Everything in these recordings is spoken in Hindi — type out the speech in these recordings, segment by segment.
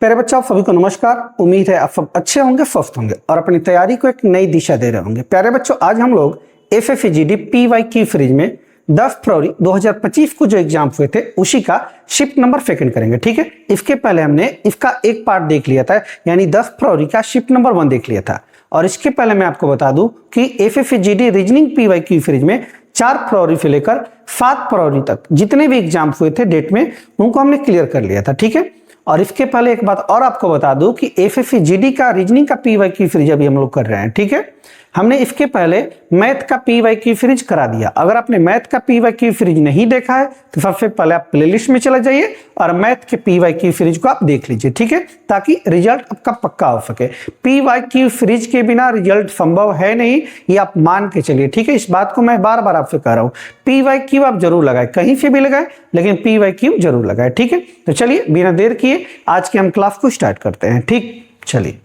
प्यारे बच्चों, आप सभी को नमस्कार। उम्मीद है आप सब अच्छे होंगे, स्वस्थ होंगे और अपनी तैयारी को एक नई दिशा दे रहे होंगे। प्यारे बच्चों, आज हम लोग FFEGD PYQ फ्रिज में 10 फरवरी 2025 को जो एग्जाम हुए थे उसी का शिफ्ट नंबर सेकंड करेंगे। ठीक है, इसके पहले हमने इसका एक पार्ट देख लिया था, यानी 10 फरवरी का शिफ्ट नंबर 1 देख लिया था। और इसके पहले मैं आपको बता दूं कि FFEGD रीजनिंग PYQ फ्रिज में 4 फरवरी से लेकर 7 फरवरी तक जितने भी एग्जाम हुए थे डेट में, उनको हमने क्लियर कर लिया था। ठीक है, और इसके पहले एक बात और आपको बता दूं कि FFEGD का रीजनिंग का PYQ फ्रिज अभी हम लोग कर रहे हैं। ठीक है, हमने इसके पहले मैथ का PYQ फ्रिज करा दिया। अगर आपने मैथ का PYQ फ्रिज नहीं देखा है तो सबसे पहले आप प्लेलिस्ट में चले जाइए और मैथ के PYQ फ्रिज को आप देख लीजिए। ठीक है, ताकि रिजल्ट आपका पक्का हो सके। PYQ फ्रिज के बिना रिजल्ट संभव है नहीं, ये आप मान के चलिए। ठीक है, इस बात को मैं बार बार आपसे कह रहा हूं, PYQ आप जरूर लगाए, कहीं से भी लगाए लेकिन PYQ जरूर लगाए। ठीक है, तो चलिए बिना देर किए आज के हम क्लास को स्टार्ट करते हैं। ठीक, चलिए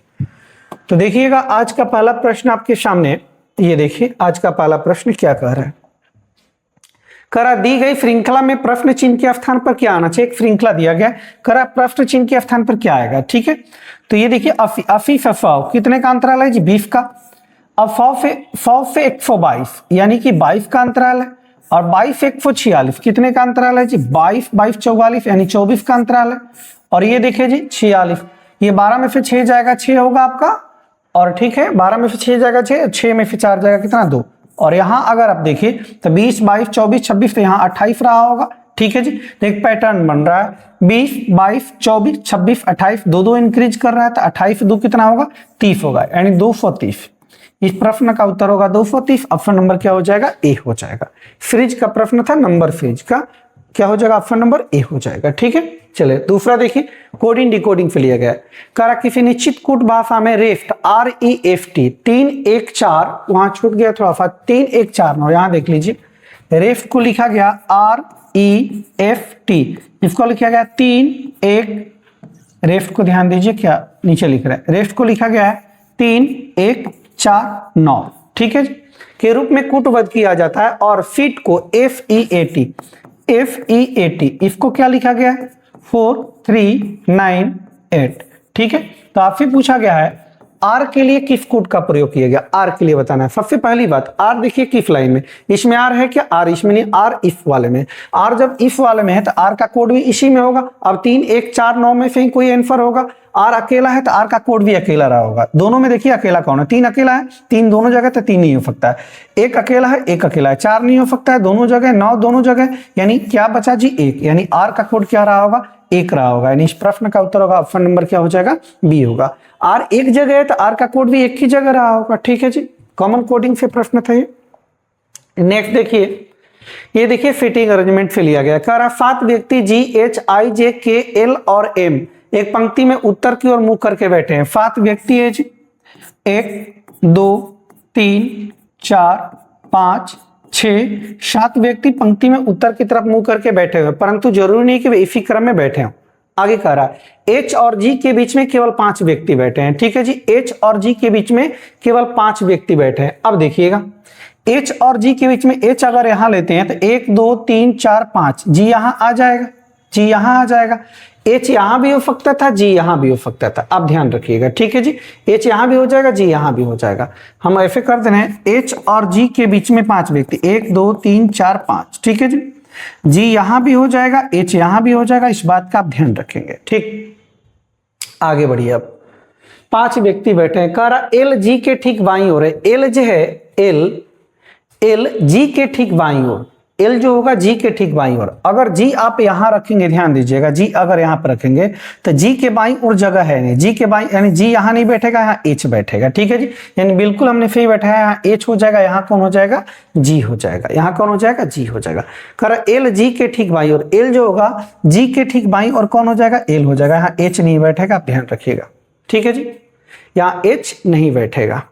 तो देखिएगा आज का पहला प्रश्न आपके सामने। ये देखिए आज का पहला प्रश्न क्या कह रहा है। करा दी गई श्रृंखला में प्रश्न चिन्ह के स्थान पर क्या आना चाहिए। एक श्रृंखला दिया गया, करा प्रश्न चिन्ह के स्थान पर क्या आएगा। ठीक है, तो ये देखिए अफीफ अफवाह कितने का अंतराल है जी, 20 का। अब 100 से 122 यानी कि 22 का अंतराल है। और 22 से 146 कितने का अंतराल है जी, 22 22 44 यानी 24 का अंतराल है। और ये देखिए जी 46, ये 12 में से 6 जाएगा, 6 होगा आपका। और ठीक है, 12 में से 6 जाएगा 6, 6 में से 4 जाएगा कितना, 2। और यहाँ अगर आप देखिए तो 20 22 24 26 तो यहाँ 28 रहा होगा। ठीक है जी, तो एक पैटर्न बन रहा है, 20 22 24 26 28 दो इंक्रीज कर रहा है, तो 28 2 कितना होगा, 30 होगा, यानी 230। इस प्रश्न का उत्तर होगा 230। ऑप्शन नंबर क्या हो जाएगा, ए हो जाएगा। फ्रिज का प्रश्न था, नंबर फ्रिज का क्या हो जाएगा, ऑप्शन नंबर ए हो जाएगा। ठीक है, चलिए दूसरा देखिए, कोडिंग डिकोडिंग से लिया गया है। करा किसी निश्चित कूट भाषा में रेफ्ट REFT 3 1 4, वहां छूट गया थोड़ा सा, 3 1 4 9, यहां देख लीजिए रेफ्ट को लिखा गया REFT, इसको लिखा गया 3 1, रेफ्ट को ध्यान दीजिए क्या नीचे लिख रहा है, रेफ्ट को लिखा गया है 3 1 4 9। ठीक है, के रूप में कूटबद्ध किया जाता है। और फीट को FEAT, इसको क्या लिखा गया है 4 3 9 8। ठीक है, तो आपसे पूछा गया है आर के लिए किस कोड का प्रयोग किया गया, आर के लिए बताना है। सबसे पहली बात, आर देखिए किस लाइन में, इसमें आर है क्या, आर इसमें नहीं, आर इफ वाले में। आर जब इफ वाले में है तो आर का कोड भी इसी में होगा। अब 3 1 4 9 में से ही कोई आंसर होगा। आर अकेला है तो आर का कोड भी अकेला रहा होगा। दोनों में देखिए अकेला कौन है, 3 अकेला है, 3 दोनों जगह, तो 3 नहीं हो सकता है। 1 अकेला है, 1 अकेला है, 4 नहीं हो सकता है दोनों जगह, 9 दोनों जगह, यानी क्या बचा जी 1, यानी आर का कोड क्या रहा होगा, 1 रहा होगा। यानी इस प्रश्न का उत्तर होगा ऑप्शन नंबर क्या हो जाएगा, बी होगा। आर एक जगह है तो आर का कोड भी एक ही जगह रहा होगा। ठीक है जी, कॉमन कोडिंग से प्रश्न था ये। नेक्स्ट देखिए, ये देखिए फिटिंग अरेंजमेंट से लिया गया। कह रहा 7 व्यक्ति GHIJKL और M एक पंक्ति में उत्तर की ओर मुंह करके बैठे हैं। 7 व्यक्ति है जी, 1 2 3 4 5 6 7 व्यक्ति पंक्ति में उत्तर की तरफ मुंह करके बैठे हुए, परंतु जरूरी नहीं कि वे इसी क्रम में बैठे हों। आगे कह रहा है H और G के बीच में केवल 5 व्यक्ति बैठे हैं। ठीक है जी, H और G के बीच में केवल 5 व्यक्ति बैठे हैं। अब देखिएगा H और G के बीच में H अगर यहां लेते हैं तो 1 2 3 4 5, G यहां आ जाएगा, G यहां आ जाएगा। H यहां भी हो सकता था, G यहां भी हो सकता था। अब ध्यान रखिएगा। ठीक है जी, H यहां भी हो जाएगा, G यहां भी हो जाएगा। हम ऐसे कर देते हैं H और G के बीच में 5 व्यक्ति, 1 2 3 4 5। ठीक है जी, G यहां भी हो जाएगा, H यहां भी हो जाएगा, इस बात का आप ध्यान रखेंगे। ठीक, आगे बढ़िए। अब 5 व्यक्ति बैठे हैं। कह रहा L G के ठीक बाईं ओर है। L जो है, L G के ठीक बाईं ओर, L जो होगा G के ठीक बाईं ओर। अगर G आप यहां रखेंगे, ध्यान दीजिएगा, G अगर यहां पर रखेंगे तो G के बाईं ओर जगह है नहीं, G के बाईं, यानी G यहां नहीं बैठेगा, यहाँ H बैठेगा। ठीक है जी, यानी बिल्कुल हमने सही बैठाया, यहाँ H हो जाएगा, यहाँ कौन हो जाएगा, G हो जाएगा, यहाँ कौन हो जाएगा, G हो जाएगा। कर L G के ठीक बाईं ओर, L जो होगा G के ठीक बाईं ओर कौन हो जाएगा, L हो जाएगा, यहाँ H नहीं बैठेगा, आप ध्यान रखिएगा। ठीक है जी, यहाँ H नहीं बैठेगा।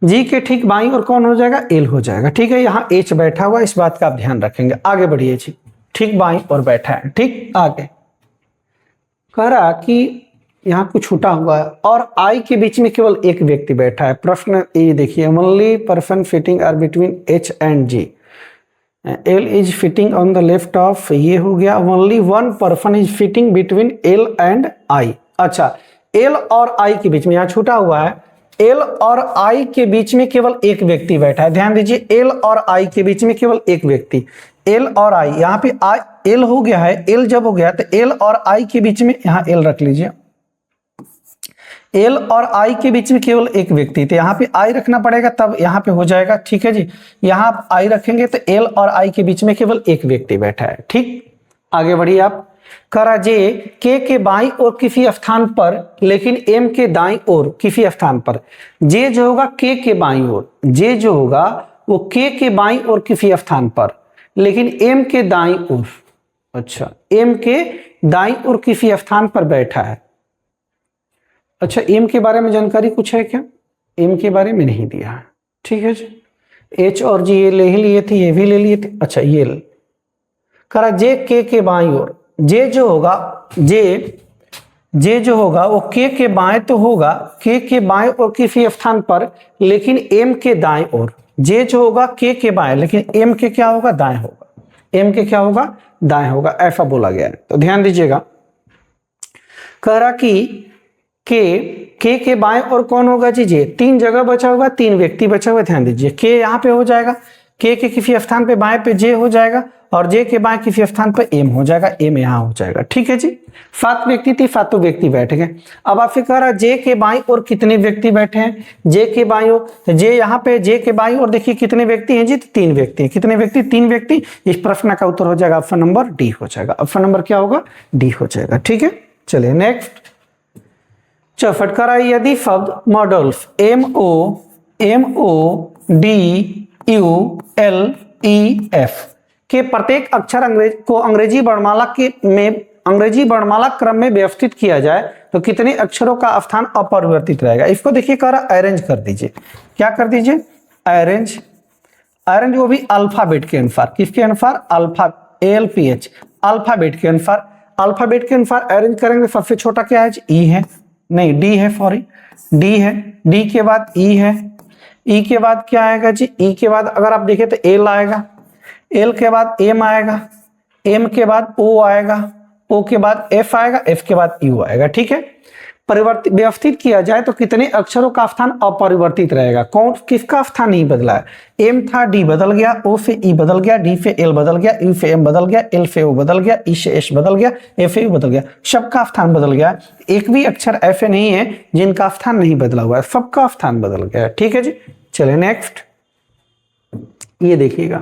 G के ठीक बाईं और कौन हो जाएगा, L हो जाएगा। ठीक है, यहाँ H बैठा हुआ, इस बात का आप ध्यान रखेंगे। आगे बढ़िए जी, ठीक बाईं और बैठा है। ठीक, आगे कह रहा कि यहाँ कुछ छूटा हुआ है और I के बीच में केवल एक व्यक्ति बैठा है। प्रश्न ये देखिए, only person fitting are between H and G। L is fitting on the left of, ये हो गया only one person is fitting between L and I. अच्छा, एल और आई के बीच में यहाँ छूटा हुआ है, एल और आई के बीच में केवल एक व्यक्ति बैठा है। ध्यान दीजिए, एल और आई के बीच में केवल एक व्यक्ति, एल और आई, यहाँ पे आई एल हो गया है, एल जब हो गया तो एल और आई के बीच में यहाँ एल रख लीजिए, एल और आई के बीच में केवल एक व्यक्ति, तो यहाँ पे आई रखना पड़ेगा तब यहाँ पे हो जाएगा। ठीक है जी, यहाँ आप आई रखेंगे तो एल और आई के बीच में केवल एक व्यक्ति बैठा है। ठीक, आगे बढ़िए आप। करा जे के बाईं ओर किसी स्थान पर लेकिन एम के दाईं ओर किसी स्थान पर, जे जो होगा के बाईं ओर, जे जो होगा वो के बाईं ओर किसी स्थान पर लेकिन एम के दाईं ओर, अच्छा एम के दाईं ओर किसी स्थान पर बैठा है। अच्छा, एम के बारे में जानकारी कुछ है क्या? एम के बारे में नहीं दिया है। ठीक है जी, एच और जी ये ले ही लिए थे, ये भी ले लिए थे। अच्छा, ये करा जे के बाईं ओर, जे जो होगा, जे जो होगा वो के बाएं तो होगा, के बाएं और किसी स्थान पर लेकिन एम के दाएं ओर, जे जो होगा के बाएं लेकिन एम के क्या होगा, दाएं होगा, एम के क्या होगा, दाएं होगा, ऐसा बोला गया है। तो ध्यान दीजिएगा, कह रहा कि के बाएं और कौन होगा जी, जे, तीन जगह बचा हुआ, तीन व्यक्ति बचा हुआ। ध्यान दीजिए, के यहाँ पे हो जाएगा, के किसी स्थान पे बाएं पे जे हो जाएगा और जे के बाएं किसी स्थान पे एम हो जाएगा, एम यहाँ हो जाएगा। ठीक है जी, 7 व्यक्ति थी, 7 व्यक्ति बैठ गए। अब आपसे कह रहा जे के बाईं और कितने व्यक्ति बैठे हैं, जे के बाईं ओर, तो जे यहाँ पे जे के बाईं ओर देखिए कितने व्यक्ति हैं जी, तो 3 व्यक्ति हैं। कितने व्यक्ति, 3 व्यक्ति। इस प्रश्न का उत्तर हो जाएगा ऑप्शन नंबर डी हो जाएगा। ऑप्शन नंबर क्या होगा, डी हो जाएगा। ठीक है, चलिए नेक्स्ट। फटकारा, यदि शब्द मॉडल्स MODULEF के प्रत्येक अक्षर अंग्रेजी वर्णमाला क्रम में व्यवस्थित किया जाए तो कितने अक्षरों का स्थान अपरिवर्तित रहेगा। इसको देखिए कह रहा अरेंज कर दीजिए। क्या कर दीजिए, अरेंज, अरेंज वो भी अल्फाबेट के अनुसार। किसके अनुसार, अल्फा ALPH, अल्फाबेट के अनुसार। अल्फाबेट के अनुसार अरेंज करेंगे। सबसे छोटा क्या है, ई है, नहीं डी है, सॉरी डी है, डी के बाद ई है, ई के बाद क्या आएगा जी, ई के बाद अगर आप देखें तो एल आएगा, एल के बाद एम आएगा, एम के बाद ओ आएगा, ओ के बाद एफ आएगा, एफ के बाद यू आएगा। ठीक है, परिवर्तित व्यवस्थित किया जाए तो कितने अक्षरों का स्थान अपरिवर्तित रहेगा। कौन, किसका स्थान नहीं बदला है, एम था डी बदल गया, ओ से ई बदल गया, डी से एल बदल गया, यू से एम बदल गया, एल से ओ बदल गया, ई से एस बदल गया, एफ से यू बदल गया, सबका स्थान बदल गया। एक भी अक्षर ऐसे नहीं है जिनका स्थान नहीं बदला हुआ है, सबका स्थान बदल गया। ठीक है जी, चले नेक्स्ट। ये देखिएगा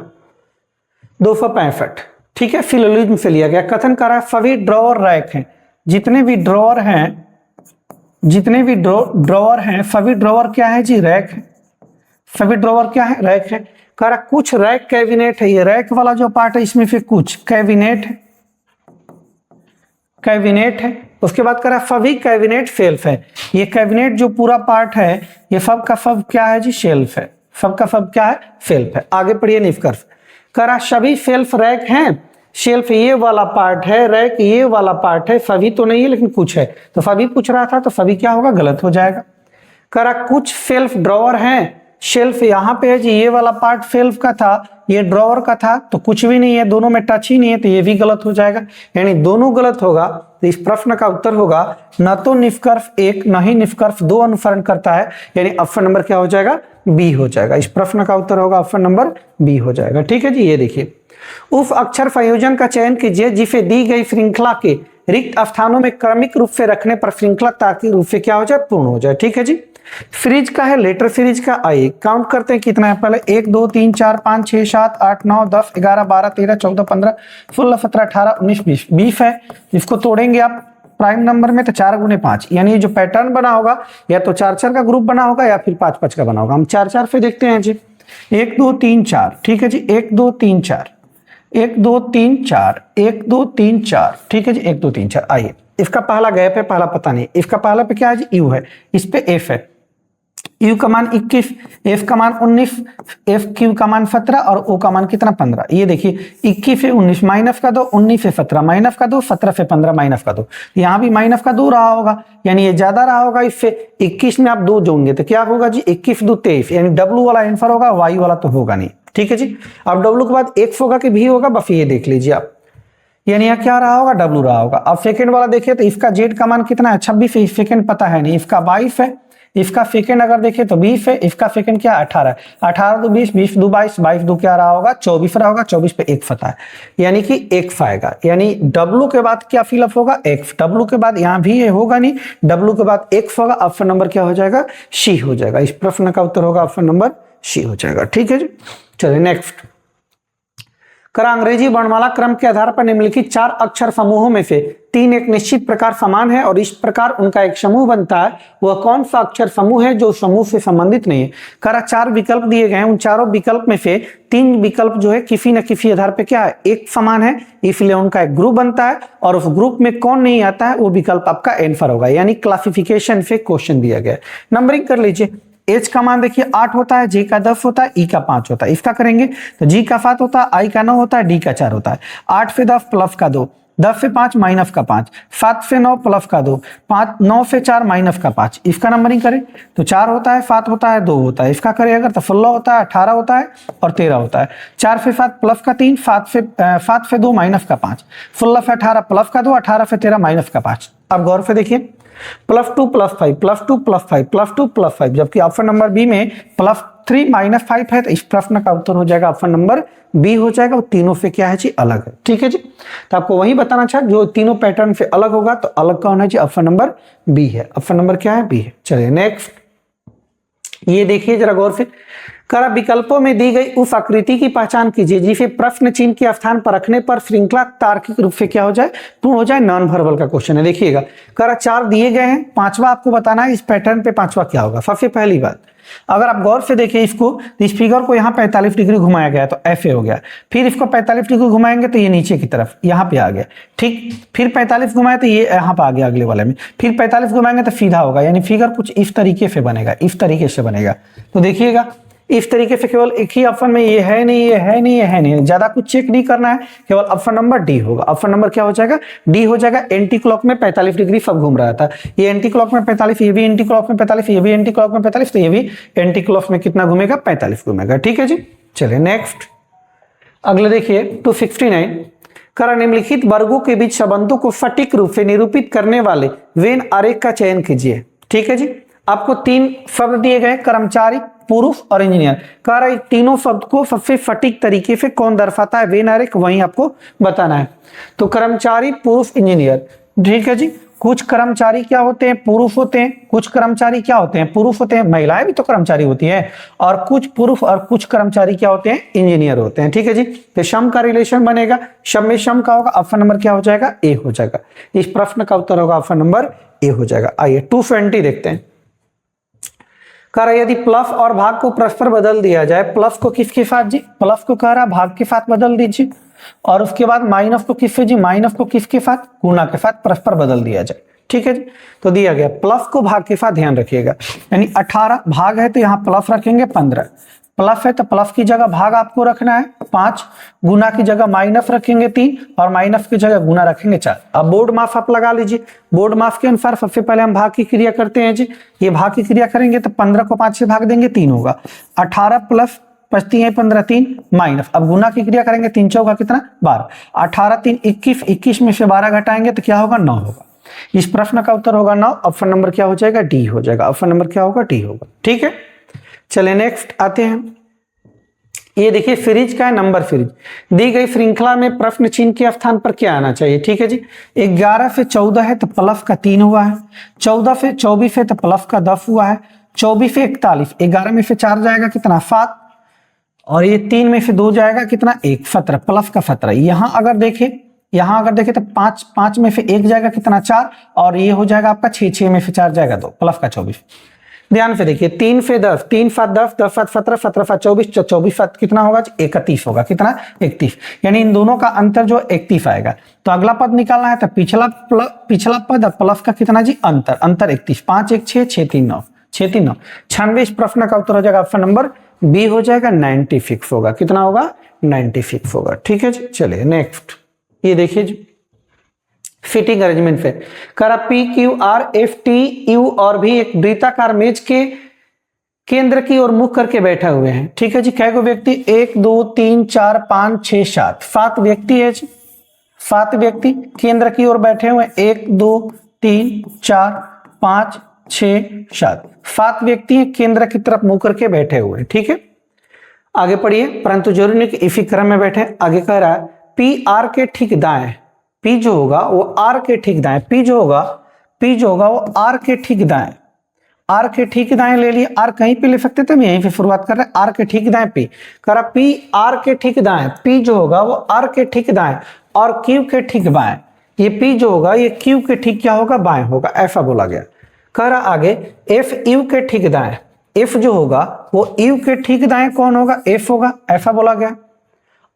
265। ठीक है, फिलोलिज्म से लिया गया। कथन कर रहा है सभी ड्रॉअर रैक हैं, जितने भी ड्रॉअर हैं, जितने भी ड्रॉअर हैं, सभी ड्रॉअर क्या है जी, रैक है। सभी ड्रॉअर क्या है, रैक है। कह रहा कुछ रैक कैबिनेट है, ये रैक वाला जो पार्ट है इसमें फिर कुछ कैबिनेट है, कैबिनेट है। उसके बाद कह रहा सभी कैबिनेट शेल्फ है, ये कैबिनेट जो पूरा पार्ट है ये सब का सब क्या है जी, शेल्फ है, सबका सब क्या है, शेल्फ है। आगे पढ़िए निष्कर्ष। कह रहा सभी शेल्फ रैक हैं, शेल्फ ये वाला पार्ट है, रैक ये वाला पार्ट है, सभी तो नहीं है लेकिन कुछ है, तो सभी पूछ रहा था तो सभी क्या होगा, गलत हो जाएगा। कह रहा कुछ शेल्फ ड्रॉअर हैं, शेल्फ यहाँ पे है जी, ये वाला पार्ट शेल्फ का था, ये ड्रॉअर का था, तो कुछ भी नहीं है, दोनों में टच ही नहीं है, तो ये भी गलत हो जाएगा। यानी दोनों गलत होगा, तो इस प्रश्न का उत्तर होगा न तो निष्कर्ष 1 न ही निष्कर्ष 2 अनुसरण करता है, यानी ऑप्शन नंबर क्या हो जाएगा, बी हो जाएगा। इस प्रश्न का उत्तर होगा ऑप्शन नंबर बी हो जाएगा। ठीक है जी, ये देखिए उस अक्षर संयोजन का चयन कीजिए जिसे दी गई श्रृंखला के रिक्त स्थानों में क्रमिक रूप से रखने पर श्रृंखला तार्किक रूप से क्या हो जाए, पूर्ण हो जाए। ठीक है जी, सीरीज का है, लेटर सीरीज का। आइए काउंट करते हैं कितना है पहले, 1 2 3 4 5 6 7 8 9 10 11 12 13 14 15 16 17 18 19 20 20 है। इसको तोड़ेंगे आप प्राइम नंबर में तो 4 गुने 5, यानी जो पैटर्न बना होगा या तो 4 4 का ग्रुप बना होगा या फिर 5 5 का बना होगा। हम 4 4 पे देखते हैं जी, 1 2 3 4। ठीक है जी, 1 2 3 4, 1 2 3 4, 1 2 3 4। ठीक है जी, 1 2 3 4। आइए इसका पहला गैप है, पहला पता नहीं, इसका पहला पे क्या है जी, यू है, इस पे एफ है, यू का मान 21, एफ का मान 19, एफ क्यू का मान 17 और ओ का मान कितना 15। ये देखिए 21 से 19 माइनस का 2, 19 से 17 माइनस का 2, 17 से 15 माइनस का 2। यहाँ भी माइनस का 2 रहा होगा, यानी ये ज्यादा रहा होगा इससे। 21 में आप 2 जोड़ेंगे तो क्या होगा जी, 21 2 23, यानी डब्ल्यू वाला आंसर होगा, वाई वाला तो होगा नहीं। ठीक है जी। अब डब्लू के बाद एक्स होगा कि भी होगा, बस ये देख लीजिए आप, यानी यहाँ क्या रहा होगा, डब्लू रहा होगा। अब सेकंड वाला देखिए तो इसका जेड का मान कितना है, 26 है, सेकंड पता है नहीं, इसका 22 है, इसका सेकंड अगर देखें तो 20 है, इसका सेकंड क्या 18 है, 18 दो 20, 20 दो 22, 22 दो क्या रहा होगा 24 रहा होगा, 24 पे एक पता है, यानी कि एक्स आएगा, यानी डब्लू के बाद क्या फिलअप होगा एक्स, डब्लू के बाद यहाँ भी ये होगा नहीं, डब्लू के बाद एक्स होगा, ऑप्शन नंबर क्या हो जाएगा सी हो जाएगा, इस प्रश्न का उत्तर होगा ऑप्शन नंबर सी हो जाएगा। ठीक है जी, चलिए नेक्स्ट। अंग्रेजी वर्णमाला क्रम के आधार पर निम्नलिखित 4 अक्षर समूहों में से 3 एक निश्चित प्रकार समान है और इस प्रकार उनका एक समूह बनता है, वह कौन सा अक्षर समूह है जो समूह से संबंधित नहीं है। 4 विकल्प दिए गए हैं, उन चारों विकल्प में से 3 विकल्प जो है किसी न किसी आधार पर क्या है एक समान है, इसलिए उनका एक ग्रुप बनता है और उस ग्रुप में कौन नहीं आता है वो विकल्प आपका आंसर होगा, यानी क्लासिफिकेशन से क्वेश्चन दिया गया है। नंबरिंग कर लीजिए, एच का मान देखिए 8 होता है, जे का 10 होता है, ई का 5 होता है, इसका करेंगे तो जी का 7 होता है, आई का 9 होता है, डी का 4 होता है। 8 से 10 प्लस का 2, 10 से 5 माइनस का 5, 7 से 9 प्लस का 2, 9 से 4 माइनस का 5, इसका नंबरिंग करें तो 4 होता है, 7 होता है, 2 होता है, इसका करें अगर तो 16 होता है, 18 होता है और 13 होता है। 4 से 7 प्लस का 3, 7 से 2 माइनस का 5, 16 से 18 प्लस का 2, 18 से 13 माइनस का 5। अब गौर से देखिए +2 + 5 +2 + 5 +2 + 5, जबकि ऑप्शन नंबर बी में +3 - 5 है, तो इस प्रश्न का उत्तर हो जाएगा ऑप्शन नंबर बी हो जाएगा, वो तीनों से क्या है जी अलग है। ठीक है जी, तो आपको वही बताना चाहिए जो तीनों पैटर्न से अलग होगा तो अलग का होना चाहिए, ऑप्शन नंबर बी है, ऑप्शन नंबर क्या है बी है। चलिए नेक्स्ट, ये देखिए जरा गौर से, विकल्पों में दी गई उस आकृति की पहचान कीजिए जिसे प्रश्न चिन्ह के स्थान पर रखने पर श्रृंखला तार्किक रूप से क्या हो जाए पूर्ण हो जाए, नॉन वर्बल का क्वेश्चन है। देखिएगा 4 दिए गए हैं, 5वां आपको बताना है इस पैटर्न पे 5वां क्या होगा। सबसे पहली बात, अगर आप गौर से देखें इसको, इस फिगर को यहाँ 45 डिग्री घुमाया गया तो ऐसे हो गया, फिर इसको 45 डिग्री घुमाएंगे तो ये नीचे की तरफ यहाँ पे आ गया, ठीक, फिर 45 घुमाए तो ये यहाँ पे आ गया अगले वाले में, फिर 45 घुमाएंगे तो सीधा होगा, यानी फिगर कुछ इस तरीके से बनेगा, इस तरीके से बनेगा। तो देखिएगा इस तरीके से केवल एक ही ऑप्शन में ये है नहीं, ये है नहीं, ये है नहीं, ज्यादा कुछ चेक नहीं करना है, केवल ऑप्शन नंबर डी होगा। ऑप्शन नंबर क्या हो जाएगा डी हो जाएगा। एंटी क्लॉक में 45 डिग्री सब घूम रहा था, ये एंटी क्लॉक में 45, ये भी एंटी क्लॉक में 45, ये भी एंटी क्लॉक में 45, तो ये भी एंटी क्लॉक में कितना घूमेगा 45 घूमेगा। ठीक है जी, चलिए नेक्स्ट अगले देखिए 269, निम्नलिखित वर्गों के बीच संबंधों को सटीक रूप से निरूपित करने वाले वेन आरेख का चयन कीजिए। ठीक है जी, आपको 3 शब्द दिए गए, कर्मचारी, पुरुष और इंजीनियर। कह रहा है तीनों शब्द को सबसे सटीक तरीके से कौन दर्शाता है वेन आरेख, वहीं आपको बताना है। तो कर्मचारी, पुरुष, इंजीनियर। ठीक है जी, कुछ कर्मचारी क्या होते हैं पुरुष होते हैं, कुछ कर्मचारी क्या होते हैं पुरुष होते हैं, महिलाएं भी तो कर्मचारी होती हैं, और कुछ पुरुष और कुछ कर्मचारी क्या होते हैं इंजीनियर होते हैं। ठीक है जी, तो सम का रिलेशन बनेगा, सम में सम का होगा, ऑप्शन नंबर क्या हो जाएगा ए हो जाएगा। इस प्रश्न का उत्तर होगा ऑप्शन नंबर ए हो जाएगा। आइए 220 देखते हैं। यदि प्लस और भाग को परस्पर बदल दिया जाए, प्लस को किसके साथ जी, प्लस को कह रहा भाग के साथ बदल दीजिए, और उसके बाद माइनस को किससे जी, माइनस को किसके साथ, गुणा के साथ परस्पर बदल दिया जाए। ठीक है जी, तो दिया गया प्लस को भाग के साथ ध्यान रखिएगा, यानी 18 भाग है तो यहाँ प्लस रखेंगे 15, प्लस है तो प्लस की जगह भाग आपको रखना है 5, गुना की जगह माइनस रखेंगे 3 और माइनस की जगह गुना रखेंगे 4। अब बोर्ड माफ आप लगा लीजिए, बोर्ड माफ के अनुसार सबसे पहले हम भाग की क्रिया करते हैं जी। ये भाग की क्रिया करेंगे तो 15 को 5 से भाग देंगे 3 होगा, 18 प्लस 15 3 माइनस, अब गुना की क्रिया करेंगे 3 चौका कितना 12, 18 3 21, 21 में से 12 घटाएंगे तो क्या होगा 9 होगा। इस प्रश्न का उत्तर होगा 9, ऑप्शन नंबर क्या हो जाएगा डी हो जाएगा, ऑप्शन नंबर क्या होगा डी होगा। ठीक है, चलिए नेक्स्ट आते हैं। ये देखिए सीरीज का है, नंबर सीरीज दी गई श्रृंखला में प्रश्न चिन्ह के स्थान पर क्या आना चाहिए। ठीक है जी, 11 से 14 है तो प्लस का 3 हुआ है, 14 से 24 है तो प्लस का 10 हुआ है, 24 से 41, 11 में से 4 जाएगा कितना 7, और ये 3 में से 2 जाएगा कितना 1, 17, प्लस का 17। यहाँ अगर देखे तो 5 में से 1 जाएगा कितना 4, और ये हो जाएगा आपका 6 में से 4 जाएगा 2, प्लस का 24। ध्यान से देखिए 3 से 10, 3 7 10, 10 7 17, 17 7 24, 24 7 कितना होगा 31 होगा, कितना 31, यानी इन दोनों का अंतर जो 31 आएगा। तो अगला पद निकालना है तो पिछला पद प्लस का कितना जी अंतर 31, 5 1 6 6 3 9, 6 3 9 96। प्रश्न का उत्तर हो जाएगा ऑप्शन नंबर बी हो जाएगा, 96 होगा, कितना होगा 96 होगा। ठीक है जी, चलिए नेक्स्ट ये देखिए जी फिटिंग अरेंजमेंट से P Q R F T U और भी एक वृत्ताकार मेज के केंद्र की ओर मुख करके बैठे हुए हैं। ठीक है जी, कै गो व्यक्ति, 1 2 3 4 5 6 7, 7 व्यक्ति है जी। 7 व्यक्ति केंद्र की ओर बैठे हुए, 1 2 3 4 5 6 7, 7 व्यक्ति हैं केंद्र की तरफ मुंह करके बैठे हुए। ठीक है, आगे पढ़िए। परंतु जरूरी नहीं कि इसी क्रम में बैठे। आगे कह रहा है पी आर के ठीक दाएं, पी जो होगा वो आर के ठीक दाएं, पी जो होगा वो आर के ठीक दाएं, आर के ठीक दाएं ले लिए। आर कहीं पे ले सकते थे, हम यहीं पे शुरुआत कर रहे हैं। आर के ठीक दाएं पी, करा पी आर के ठीक दाएं, पी जो होगा वो आर के ठीक दाएं और क्यू के ठीक बाएं। ये पी जो होगा ये क्यू के ठीक क्या होगा, बाएं होगा, ऐसा बोला गया। कह रहा आगे एफ यू के ठीक दाएं, एफ जो होगा वो यू के ठीक दाएं कौन होगा, एफ होगा, ऐसा बोला गया।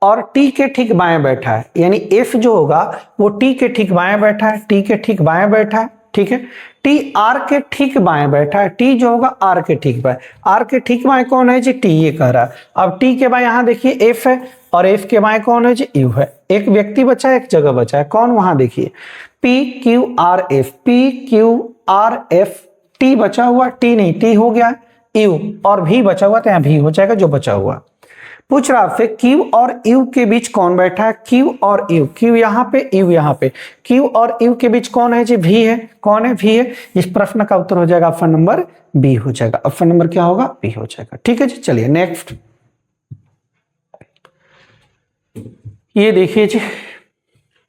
और टी के ठीक बाएं बैठा है, यानी एफ जो होगा वो टी के ठीक बाएं बैठा है, टी के ठीक बाएं बैठा है। ठीक है, टी आर के ठीक बाएं बैठा है, टी जो होगा आर के ठीक बाएं, आर के ठीक बाएं कौन है जी, टी, ये कह रहा है। अब टी के बाएं यहां देखिए एफ है और एफ के बाएं कौन है जी, यू है। एक व्यक्ति बचा है, एक जगह बचा है, कौन, वहां देखिए P Q R F, P Q R F, T बचा हुआ, टी नहीं, टी हो गया यू, और भी बचा हुआ तो यहाँ भी हो जाएगा जो बचा हुआ। पूछ रहा आपसे क्यू और यू के बीच कौन बैठा है, क्यू और यू, क्यू यहाँ पे यू यहाँ पे, क्यू और यू के बीच कौन है जी, भी है, कौन है, भी है। इस प्रश्न का उत्तर हो जाएगा ऑप्शन नंबर बी हो जाएगा, ऑप्शन नंबर क्या होगा, बी हो जाएगा। ठीक है जी, चलिए नेक्स्ट। ये देखिए जी,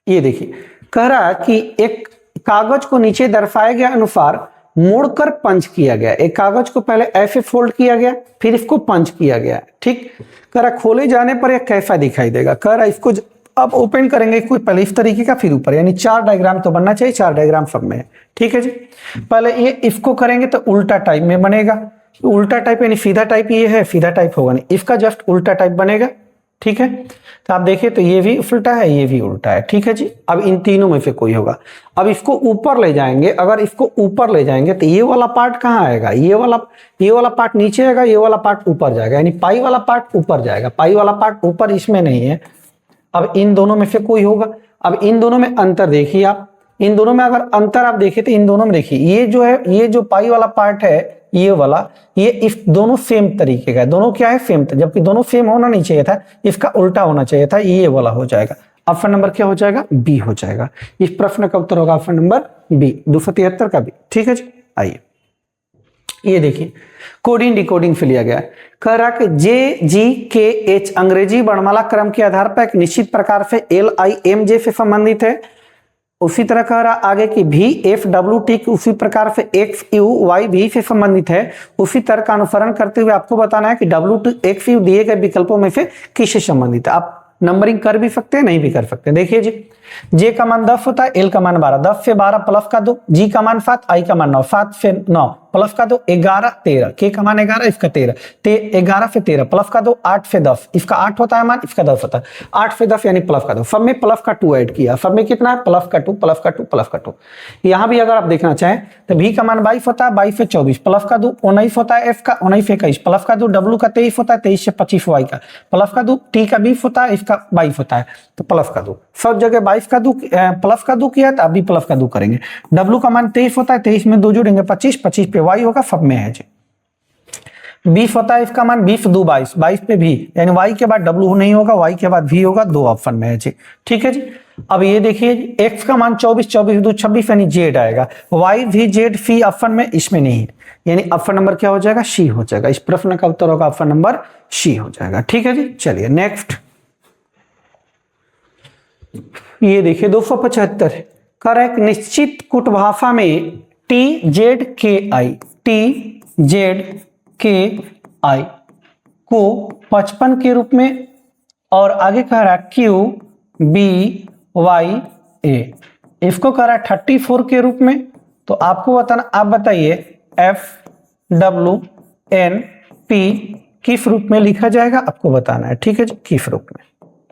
ये देखिए कह रहा है कि एक कागज को नीचे दर्शाए गए अनुसार मोड़कर पंच किया गया। एक कागज को पहले ऐसे फोल्ड किया गया, फिर इसको पंच किया गया। ठीक, कह रहा खोले जाने पर यह कैसा दिखाई देगा। कह रहा इसको अब ओपन करेंगे कोई पहले इस तरीके का, फिर ऊपर, यानी 4 डायग्राम तो बनना चाहिए, 4 डायग्राम सब में। ठीक है जी, पहले ये इसको करेंगे तो उल्टा टाइप में बनेगा। उल्टा टाइप यानी सीधा टाइप ये है, सीधा टाइप होगा नहीं, इसका जस्ट उल्टा टाइप बनेगा। ठीक है, तो आप देखिए तो ये भी उल्टा है, ये भी उल्टा है। ठीक है जी, अब इन तीनों में से कोई होगा। अब इसको ऊपर ले जाएंगे, अगर इसको ऊपर ले जाएंगे तो ये वाला पार्ट कहाँ आएगा, ये वाला पार्ट नीचे आएगा, ये वाला पार्ट ऊपर जाएगा, यानी पाई वाला पार्ट ऊपर जाएगा, पाई वाला पार्ट ऊपर, इसमें नहीं है। अब इन दोनों में से कोई होगा। अब इन दोनों में अंतर देखिए आप, इन दोनों में अगर अंतर आप देखिए तो इन दोनों में देखिए ये जो है, ये जो पाई वाला पार्ट है ये वाला, ये इस दोनों सेम तरीके का है, दोनों क्या है, सेम, जबकि दोनों सेम होना नहीं चाहिए था, इसका उल्टा होना चाहिए था, ये वाला हो जाएगा। ऑप्शन नंबर क्या हो जाएगा, बी हो जाएगा। इस प्रश्न का उत्तर होगा ऑप्शन नंबर बी, 273 का बी। ठीक है जी, आइए ये देखिए कोडिंग डिकोडिंग से लिया गया है। कह रहा कि जे जी के एच अंग्रेजी वर्णमाला क्रम के आधार पर एक निश्चित प्रकार से एल आई एम जे से संबंधित है। उसी तरह कह रहा आगे कि भी एफ डब्ल्यू टी उसी प्रकार से एक्स यू वाई भी से संबंधित है। उसी तरह का अनुसरण करते हुए आपको बताना है कि डब्ल्यू टी एक्स यू दिए गए विकल्पों में से किससे संबंधित है। आप नंबरिंग कर भी सकते हैं, नहीं भी कर सकते। देखिए जी, जे का मान 10 होता है, एल का मान 12, 10 से 12 प्लस का 2, जी का मान 7, आई का मान 9, 7 से 9 प्लस का 2, 11, 13, के का मान 11, इसका 13, 11 से 13 प्लस का 2, 8 से 10, इसका 8 होता है मान, इसका 10 होता है, 8 से 10 यानी प्लस का 2, सब में प्लस का 2 ऐड किया, सब में कितना है, प्लस का 2, प्लस का 2, प्लस का 2। यहाँ भी अगर आप देखना चाहें तो भी का मान 22 होता है, 22 से 24 प्लस का 2, 19 होता है, एफ का 19 से 21 प्लस का 2, डब्ल्यू का 23 होता है, 23 से 25 वाई का प्लस का 2, टी का 20 होता है, इसका 22 होता है तो प्लस का 2, सब जगह 22 का 2 प्लस का 2 किया तो आप भी प्लस का 2 करेंगे। डब्ल्यू का मान 23 होता है, 23 में 2 जोड़ेंगे 25, 25 पे वाई होगा, सब में है जी। 20 होता है, इसका मान 20 2 22, 22 पे भी, यानी वाई के बाद डब्ल्यू नहीं होगा, वाई के बाद भी होगा, 2 ऑप्शन में है जी। ठीक है जी, अब ये देखिए एक्स का मान 24, 24 2 26 यानी जेड आएगा, वाई भी जेड सी ऑप्शन में, इसमें नहीं, यानी ऑप्शन नंबर क्या हो जाएगा, सी हो जाएगा। इस प्रश्न का उत्तर होगा ऑप्शन नंबर सी हो जाएगा। ठीक है जी, चलिए नेक्स्ट। ये देखिए 275 कर एक निश्चित कुट भाषा में टी जेड के आई, टी जेड के आई को 55 के रूप में, और आगे कह रहा है क्यू बी वाई ए, इसको कह रहा है 34 के रूप में। तो आपको बताना, आप बताइए एफ डब्ल्यू एन पी किस रूप में लिखा जाएगा, आपको बताना है। ठीक है जी, किस रूप में।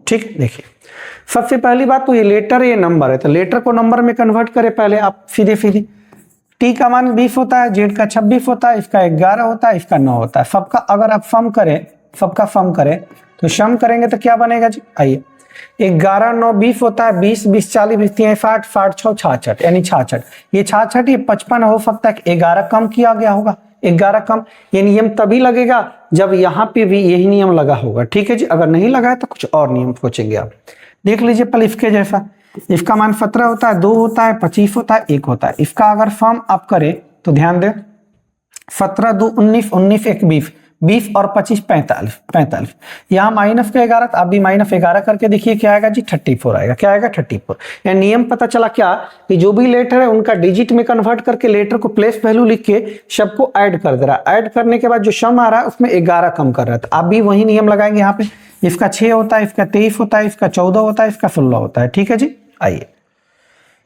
ठीक, देखिए सबसे पहली बात तो ये लेटर, ये नंबर है, तो लेटर को नंबर में कन्वर्ट करें पहले आप सीधे सीधे। टी का मान 20 होता है, जेड का 26 होता है, इसका 11 होता है, इसका 9 होता है। सबका अगर आप सम करें, सबका सम करें तो सम करेंगे तो क्या बनेगा जी, आइए 11 9 20 होता है, 20 20 40 20 3 60 60 6 66 यानी 66, ये 66 ये 55 हो सकता है, 11 कम किया गया होगा, 11 कम। ये नियम तभी लगेगा जब यहाँ पे भी यही नियम लगा होगा, ठीक है जी। अगर नहीं लगा है तो कुछ और नियम सोचेंगे आप। देख लीजिए पहले इसके जैसा, इसका मान 17 होता है, 2 होता है, 25 होता है, 1 होता है। इसका अगर फॉर्म आप करें तो ध्यान दें, 17 2 19, 19 1 20, 20 और 25 45, 45। यहाँ माइनस का 11, तो आप भी -11 करके देखिए क्या आएगा जी, 34 आएगा। क्या आएगा, 34। यह नियम पता चला क्या कि जो भी लेटर है उनका डिजिट में कन्वर्ट करके लेटर को प्लेस वैल्यू लिख के सबको ऐड कर दे रहा है। ऐड करने के बाद जो सम आ रहा है उसमें 11 कम कर रहा है। तो आप भी वही नियम लगाएंगे यहाँ पे। इसका 6 होता है, इसका 23 होता है, इसका 14 होता है, इसका 16 होता है, ठीक है जी। आइए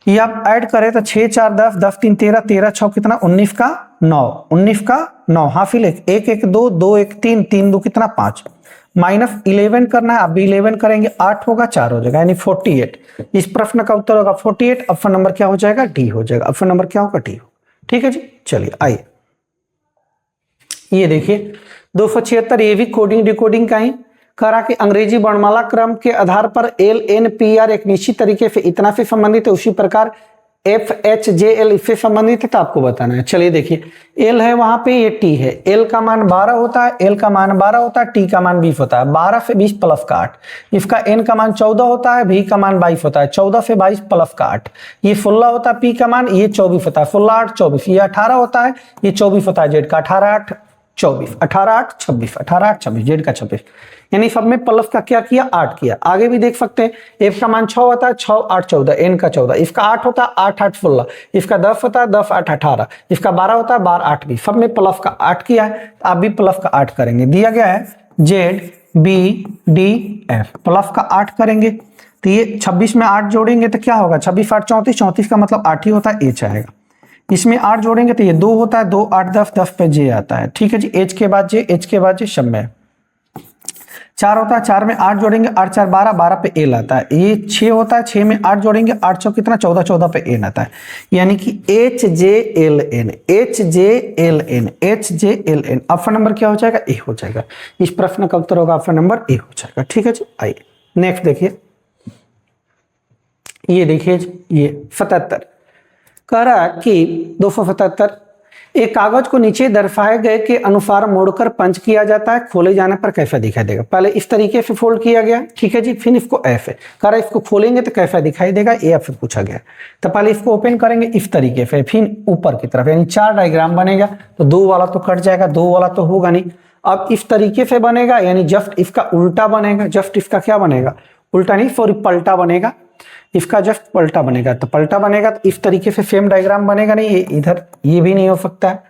ये आप ऐड करें तो 6 4 10, 10 3 13, 13 6 कितना 19 का 9, 19 का 9, हाफिल 1 1 1 2, 2 1 3, 3 2 कितना 5, -11 करना है। आप भी 11 करेंगे, 8 होगा 4 हो जाएगा, यानी 48। इस प्रश्न का उत्तर होगा 48। ऑप्शन नंबर क्या हो जाएगा, डी हो जाएगा। ऑप्शन नंबर क्या होगा, डी हो, ठीक है जी। चलिए आइए ये देखिए 276, ये भी कोडिंग डिकोडिंग का ही करा कि अंग्रेजी वर्णमाला क्रम के आधार पर एल एन पी आर एक निश्चित तरीके से इतना से संबंधित है, उसी प्रकार एफ एच जे एल इससे संबंधित है, तो आपको बताना है। चलिए देखिए एल है वहां पे, ये टी है। एल का मान 12 होता है, एल का मान 12 होता है, टी का मान 20 होता है। 12 से 20 प्लस का 8। इसका एन का मान 14 होता है, भी का मान 22 होता है। 14 से 22 प्लस का 8, ये 16 होता है। पी का मान ये 24 होता है, 16 8 24। ये 18 होता है, ये 24 होता है। जेड का 18 8 24, 18 8 26, 18 8 26, जेड का 26। यानी सब में प्लस का क्या किया, 8 किया। आगे भी देख सकते हैं, एफ का मान 6 होता है, 6 8 14, एन का 14। इसका 8 होता है, 8 8 16। इसका 10 होता है, 10 8 18। इसका 12 होता है, 12 8 20। सब में प्लस का 8 किया है, आप भी प्लस का 8 करेंगे। दिया गया है Z B D F, plus का 8 करेंगे तो ये 26 में 8 जोड़ेंगे तो क्या होगा, 26 8 34, 34 का मतलब 8 ही होता है, एच आएगा। इसमें 8 जोड़ेंगे तो ये 2 होता है, 2 8 10, 10 पे जे आता है, ठीक है जी। एच के बाद जे, एच के बाद जे, सब में 4 होता है, 4 में 8 जोड़ेंगे, 8 4 12, 12 पे एल आता है। ये 6 होता है, 6 में 8 जोड़ेंगे, 8 6 कितना 14, 14 पे एन आता है। यानी कि H J L N, H J L N, H J L N. Option number क्या हो जाएगा, ए हो जाएगा। इस प्रश्न का उत्तर होगा ऑप्शन नंबर ए हो जाएगा, ठीक है जी। आइए नेक्स्ट देखिए, ये देखिए ये 77 कह रहा है कि 277 एक कागज को नीचे दर्शाए गए के अनुसार मोड़कर पंच किया जाता है, खोले जाने पर कैसा दिखाई देगा। पहले इस तरीके से फोल्ड किया गया, ठीक है जी। फिर इसको ऐसे कह रहा है, इसको खोलेंगे तो कैसा दिखाई देगा, ये आपसे पूछा गया। तो पहले इसको ओपन करेंगे इस तरीके से, फिर ऊपर की तरफ, यानी 4 डायग्राम बनेगा। तो 2 वाला तो कट जाएगा, 2 वाला तो होगा नहीं। अब इस तरीके से बनेगा, यानी जस्ट इसका उल्टा बनेगा। जस्ट इसका क्या बनेगा, उल्टा नहीं सॉरी पलटा बनेगा। इसका जस्ट पलटा बनेगा, तो पलटा बनेगा तो इस तरीके से सेम डायग्राम बनेगा नहीं, ये इधर ये भी नहीं हो सकता है।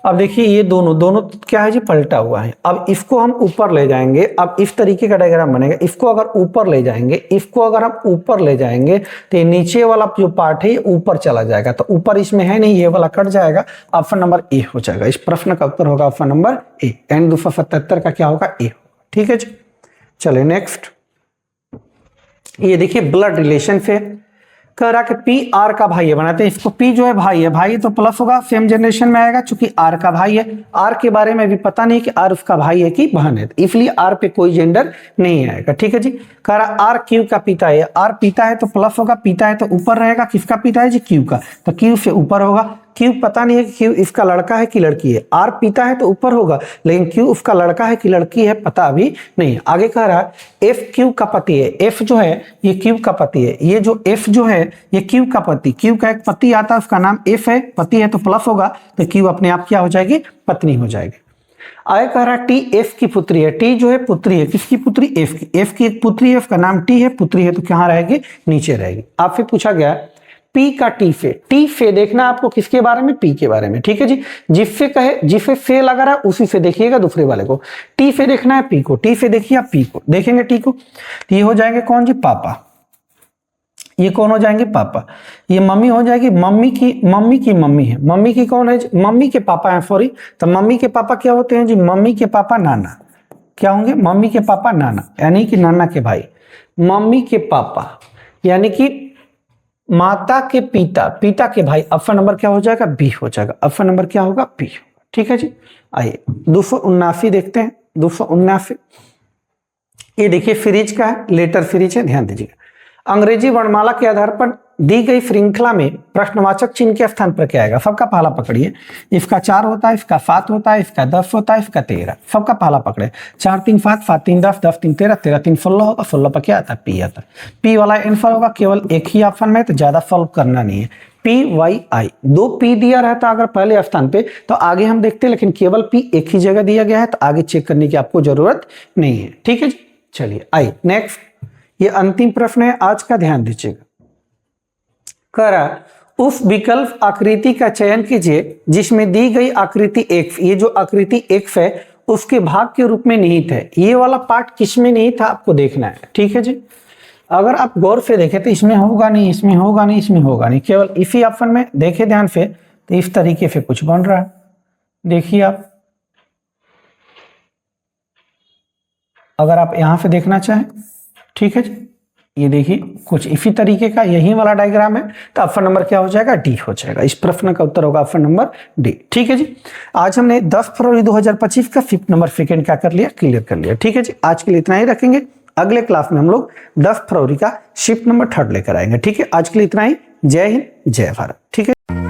अब देखिए ये दोनों क्या है जी, पलटा हुआ है। अब इसको हम ऊपर ले जाएंगे, अब इस तरीके का डायग्राम बनेगा। इसको अगर ऊपर ले जाएंगे, इसको अगर हम ऊपर ले जाएंगे तो ये नीचे वाला जो पार्ट है ये ऊपर चला जाएगा। तो ऊपर इसमें है नहीं, ये वाला कट जाएगा। ऑप्शन नंबर ए हो जाएगा। इस प्रश्न का उत्तर होगा ऑप्शन नंबर ए। एंड 277 का क्या होगा, ए होगा, ठीक है जी। चलिए नेक्स्ट, ये देखिए ब्लड रिलेशन से कह रहा कि पी आर का भाई है, बनाते हैं इसको। पी जो है भाई है, भाई तो प्लस होगा, सेम जनरेशन में आएगा। चूंकि आर का भाई है, आर के बारे में भी पता नहीं कि आर उसका भाई है कि बहन है, इसलिए आर पे कोई जेंडर नहीं आएगा, ठीक है जी। कह रहा आर क्यू का पिता है, आर पिता है तो प्लस होगा, पिता है तो ऊपर रहेगा। किसका पिता है जी, क्यू का, तो क्यू से ऊपर होगा। क्यू पता नहीं है कि क्यू इसका लड़का है कि लड़की है। आर पिता है तो ऊपर होगा, लेकिन क्यू उसका लड़का है कि लड़की है पता अभी नहीं। आगे कह रहा है एफ क्यू का पति है। एफ जो है ये क्यू का पति है। ये जो एफ जो है ये क्यू का पति, क्यू का एक पति आता है, उसका नाम एफ है। पति है तो प्लस होगा, तो क्यू अपने आप क्या हो जाएगी, पत्नी हो जाएगी। आगे कह रहा है टी एफ की पुत्री है। टी जो है पुत्री है, किसकी पुत्री, एफ की। एफ की एक पुत्री है, उसका नाम टी है, पुत्री है तो कहाँ रहेगी, नीचे रहेगी। आपसे पूछा गया पी का टी फे। टी फे देखना आपको किसके बारे में, पी के बारे में, ठीक है जी। जिससे कहे, जिससे फे लगा रहा है उसी से देखिएगा दूसरे वाले को। टी फे देखना है पी को, टी फे देखिए आप पी को देखेंगे, टी को। तो ये हो जाएंगे कौन जी, पापा। ये कौन हो जाएंगे, पापा। ये मम्मी हो जाएगी, मम्मी की मम्मी है। मम्मी की कौन है, मम्मी के पापा है, सॉरी। तो मम्मी के पापा क्या होते हैं जी, मम्मी के पापा नाना। क्या होंगे, मम्मी के पापा नाना, यानी कि नाना के भाई। मम्मी के पापा यानी कि माता के पिता, पिता के भाई। ऑप्शन नंबर क्या हो जाएगा, बी हो जाएगा। ऑप्शन नंबर क्या होगा, बी होगा, ठीक है जी। आइए 279 देखते हैं। 279 ये देखिए फ्रिज का है, लेटर फ्रिज है, ध्यान दीजिएगा। अंग्रेजी वर्णमाला के आधार पर दी गई श्रृंखला में प्रश्नवाचक चिन्ह के स्थान पर क्या आएगा? सबका पहला पकड़िए। इसका 4 होता है, इसका 7 होता है, इसका 10 होता है, इसका 13। सबका पहला पकड़े। 4 3 7, 7 3 10, 10 3 13, 13 3 16 होगा। 16 पर क्या आता है? पी आता है। पी वाला आंसर होगा। केवल एक ही ऑप्शन में, तो ज्यादा सॉल्व करना नहीं है। PYI 2 पी दिया रहता अगर पहले स्थान पे तो आगे हम देखते, लेकिन केवल पी एक ही जगह दिया गया है, तो आगे चेक करने की आपको जरूरत नहीं है। ठीक है जी, चलिए आइए नेक्स्ट। ये अंतिम प्रश्न है आज का, ध्यान दीजिएगा। करा उस विकल्प आकृति का चयन कीजिए जिसमें दी गई आकृति x, ये जो आकृति x है उसके भाग के रूप में निहित है। ये वाला पार्ट किसमें निहित था आपको देखना है। ठीक है जी, अगर आप गौर से देखें तो इसमें होगा नहीं, इसमें होगा नहीं, इसमें होगा नहीं, केवल इसी ऑप्शन में देखे ध्यान से तो इस तरीके से कुछ बन रहा है। देखिए आप, अगर आप यहां से देखना चाहें, ठीक है जी, ये देखिए कुछ इसी तरीके का यही वाला डायग्राम है, तो ऑप्शन नंबर क्या हो जाएगा? डी हो जाएगा। इस प्रश्न का उत्तर होगा ऑप्शन नंबर डी। ठीक है जी, आज हमने 10 फरवरी 2025 का शिफ्ट नंबर सेकंड क्या कर लिया? क्लियर कर लिया। ठीक है जी, आज के लिए इतना ही रखेंगे। अगले क्लास में हम लोग 10 फरवरी का शिफ्ट नंबर 3 लेकर आएंगे। ठीक है, आज के लिए इतना ही। जय हिंद, जय भारत। ठीक है।